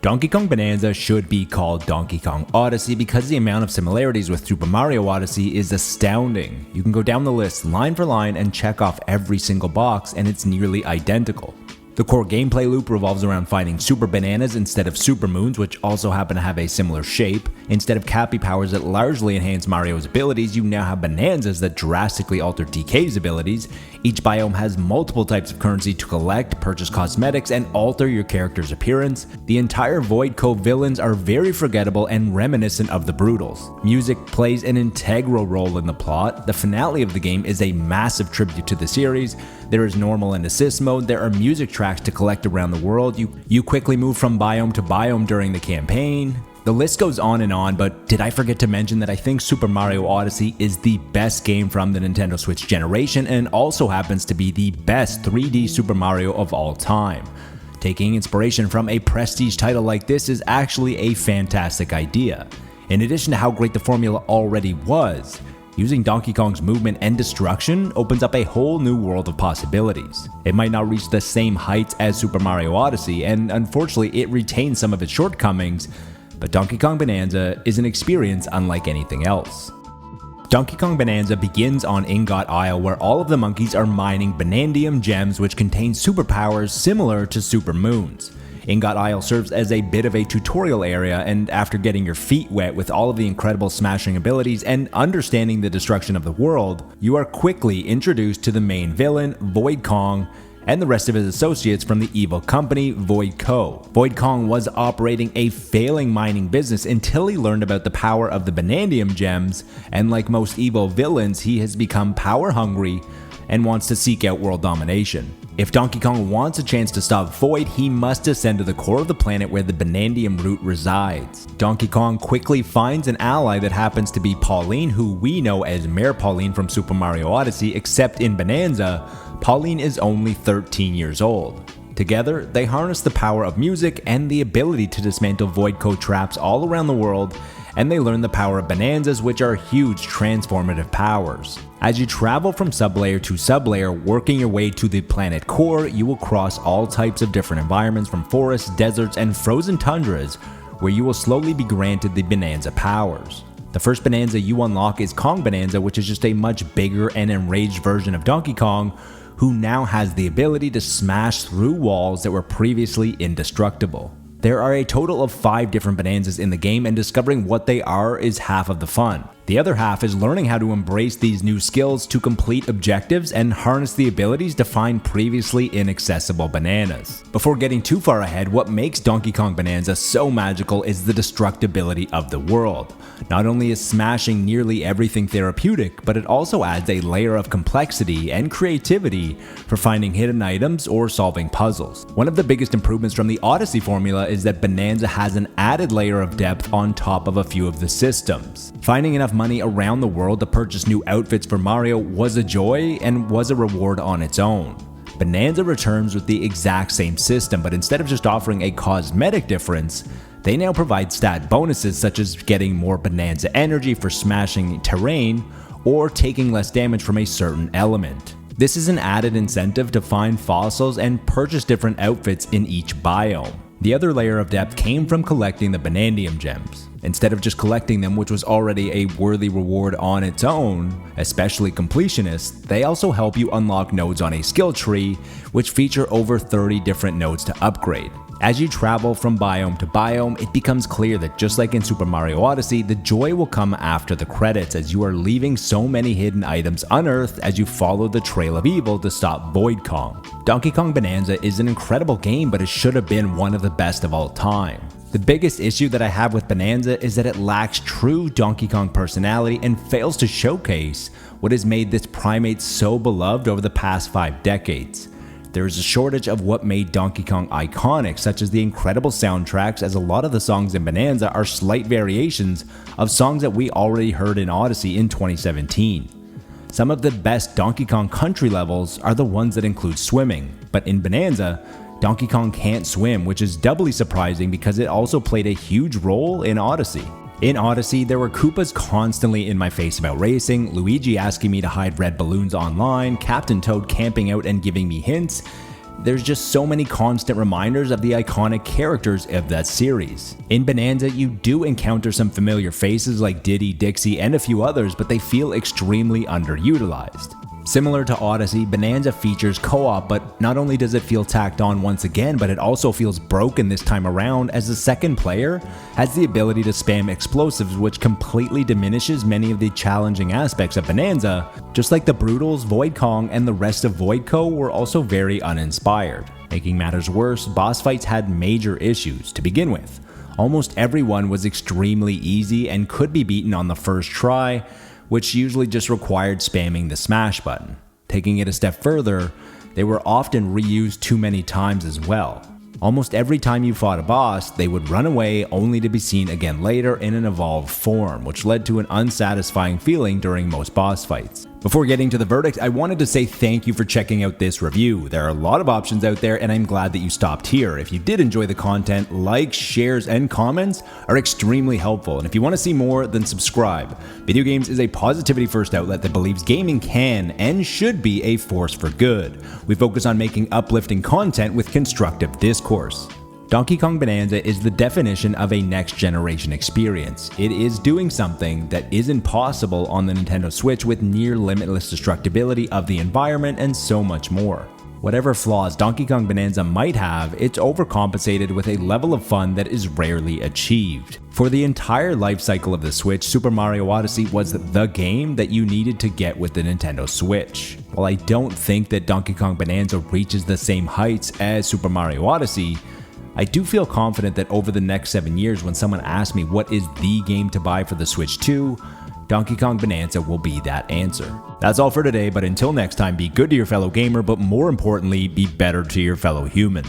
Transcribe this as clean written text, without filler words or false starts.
Donkey Kong Bananza should be called Donkey Kong Odyssey because the amount of similarities with Super Mario Odyssey is astounding. You can go down the list line for line and check off every single box, and it's nearly identical. The core gameplay loop revolves around finding super bananas instead of super moons, which also happen to have a similar shape. Instead of Cappy powers that largely enhance Mario's abilities, you now have Bananzas that drastically alter DK's abilities. Each biome has multiple types of currency to collect, purchase cosmetics, and alter your character's appearance. The entire Void Cove villains are very forgettable and reminiscent of the Brutals. Music plays an integral role in the plot. The finale of the game is a massive tribute to the series. There is normal and assist mode, there are music tracks to collect around the world, you quickly move from biome to biome during the campaign. The list goes on, but did I forget to mention that I think Super Mario Odyssey is the best game from the Nintendo Switch generation and also happens to be the best 3D Super Mario of all time. Taking inspiration from a prestige title like this is actually a fantastic idea. In addition to how great the formula already was, using Donkey Kong's movement and destruction opens up a whole new world of possibilities. It might not reach the same heights as Super Mario Odyssey, and unfortunately it retains some of its shortcomings, but Donkey Kong Bananza is an experience unlike anything else. Donkey Kong Bananza begins on Ingot Isle, where all of the monkeys are mining Banandium gems which contain superpowers similar to super moons. Ingot Isle serves as a bit of a tutorial area, and after getting your feet wet with all of the incredible smashing abilities and understanding the destruction of the world, you are quickly introduced to the main villain, Void Kong, and the rest of his associates from the evil company, Void Co. Void Kong was operating a failing mining business until he learned about the power of the Banandium gems, and like most evil villains, he has become power hungry and wants to seek out world domination. If Donkey Kong wants a chance to stop Void, he must descend to the core of the planet where the Banandium root resides. Donkey Kong quickly finds an ally that happens to be Pauline, who we know as Mayor Pauline from Super Mario Odyssey, except in Bananza, Pauline is only 13 years old. Together, they harness the power of music and the ability to dismantle Void Code traps all around the world, and they learn the power of Bananzas, which are huge transformative powers. As you travel from sublayer to sublayer, working your way to the planet core, you will cross all types of different environments from forests, deserts, and frozen tundras, where you will slowly be granted the Bananza powers. The first Bananza you unlock is Kong Bananza, which is just a much bigger and enraged version of Donkey Kong, who now has the ability to smash through walls that were previously indestructible. There are a total of 5 different Bananzas in the game, and discovering what they are is half of the fun. The other half is learning how to embrace these new skills to complete objectives and harness the abilities to find previously inaccessible bananas. Before getting too far ahead, what makes Donkey Kong Bananza so magical is the destructibility of the world. Not only is smashing nearly everything therapeutic, but it also adds a layer of complexity and creativity for finding hidden items or solving puzzles. One of the biggest improvements from the Odyssey formula is that Bananza has an added layer of depth on top of a few of the systems. Finding enough money around the world to purchase new outfits for Mario was a joy and was a reward on its own. Bananza returns with the exact same system, but instead of just offering a cosmetic difference, they now provide stat bonuses such as getting more Bananza energy for smashing terrain or taking less damage from a certain element. This is an added incentive to find fossils and purchase different outfits in each biome. The other layer of depth came from collecting the Banandium gems. Instead of just collecting them, which was already a worthy reward on its own, especially completionists, they also help you unlock nodes on a skill tree, which feature over 30 different nodes to upgrade. As you travel from biome to biome, it becomes clear that just like in Super Mario Odyssey, the joy will come after the credits, as you are leaving so many hidden items unearthed as you follow the trail of evil to stop Void Kong. Donkey Kong Bananza is an incredible game, but it should have been one of the best of all time. The biggest issue that I have with Bananza is that it lacks true Donkey Kong personality and fails to showcase what has made this primate so beloved over the past 5 decades. There is a shortage of what made Donkey Kong iconic, such as the incredible soundtracks, as a lot of the songs in Bananza are slight variations of songs that we already heard in Odyssey in 2017. Some of the best Donkey Kong country levels are the ones that include swimming, but in Bananza, Donkey Kong can't swim, which is doubly surprising because it also played a huge role in Odyssey. In Odyssey, there were Koopas constantly in my face about racing, Luigi asking me to hide red balloons online, Captain Toad camping out and giving me hints, there's just so many constant reminders of the iconic characters of that series. In Bananza, you do encounter some familiar faces like Diddy, Dixie, and a few others, but they feel extremely underutilized. Similar to Odyssey, Bananza features co-op, but not only does it feel tacked on once again, but it also feels broken this time around, as the second player has the ability to spam explosives, which completely diminishes many of the challenging aspects of Bananza. Just like the Brutals, Void Kong, and the rest of Voidco were also very uninspired. Making matters worse, boss fights had major issues to begin with. Almost everyone was extremely easy and could be beaten on the first try, which usually just required spamming the smash button. Taking it a step further, they were often reused too many times as well. Almost every time you fought a boss, they would run away only to be seen again later in an evolved form, which led to an unsatisfying feeling during most boss fights. Before getting to the verdict, I wanted to say thank you for checking out this review. There are a lot of options out there, and I'm glad that you stopped here. If you did enjoy the content, likes, shares, and comments are extremely helpful, and if you want to see more, then subscribe. Video Games is a positivity-first outlet that believes gaming can and should be a force for good. We focus on making uplifting content with constructive discourse. Donkey Kong Bananza is the definition of a next-generation experience. It is doing something that isn't possible on the Nintendo Switch with near limitless destructibility of the environment and so much more. Whatever flaws Donkey Kong Bananza might have, it's overcompensated with a level of fun that is rarely achieved. For the entire life cycle of the Switch, Super Mario Odyssey was the game that you needed to get with the Nintendo Switch. While I don't think that Donkey Kong Bananza reaches the same heights as Super Mario Odyssey, I do feel confident that over the next 7 years, when someone asks me what is the game to buy for the Switch 2, Donkey Kong Bananza will be that answer. That's all for today, but until next time, be good to your fellow gamer, but more importantly, be better to your fellow human.